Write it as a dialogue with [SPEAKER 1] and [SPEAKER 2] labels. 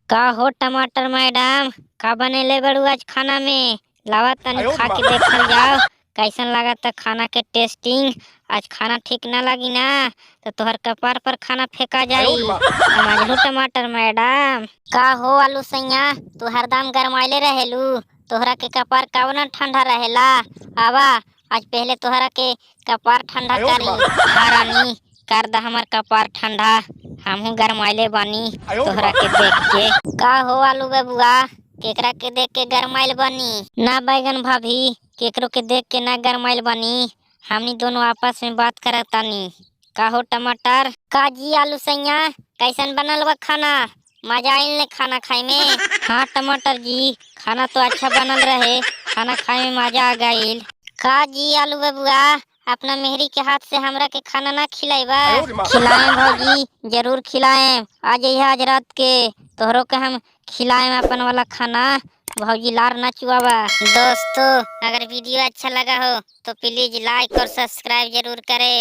[SPEAKER 1] का हो टमाटर मैडम, का बनेले बड़ू आज खाना में? लावा तनी खा के देखल जाओ कैसन लागता खाना के टेस्टिंग। आज खाना ठीक ना लगी ना तो तोहर कपार पर खाना फेंका जाई। समझलू टमाटर मैडम? का हो आलू सैया, तू हरदम गरमाइले रहेलू, तोहरा के कपार काव ना ठंडा रहेला। आवा आज पहले तोहरा के कपार ठंडा करी। हाँ रानी, कर दा हमार कपार ठंडा, हमहू गरमाइले बानी तोहरा के देख के। का हो आलू बबुआ, केकरा के देख के गरमाइल बनी? ना बैगन भाभी, केकरो के देख के ना गरमाइल बनी, हमनी दोनों आपस में बात करत तानी। का हो टमाटर? का जी आलू सैया, कैसन बनल बा खाना? मजा आइल ने खाना खाए में? हाँ टमाटर जी, खाना तो अच्छा बनल रहे, खाना खाए में मजा आ गईल। का जी आलू बबुआ, अपना मेहरी के हाथ से हमरा के खाना ना खिलाइबा? खिलाएं भौजी, जरूर खिलाएं। आज यह आज रात के तोहरों के हम खिलाएं अपन वाला खाना। भौजी लार ना चुआवा। दोस्तों, अगर वीडियो अच्छा लगा हो तो प्लीज लाइक और सब्सक्राइब जरूर करें।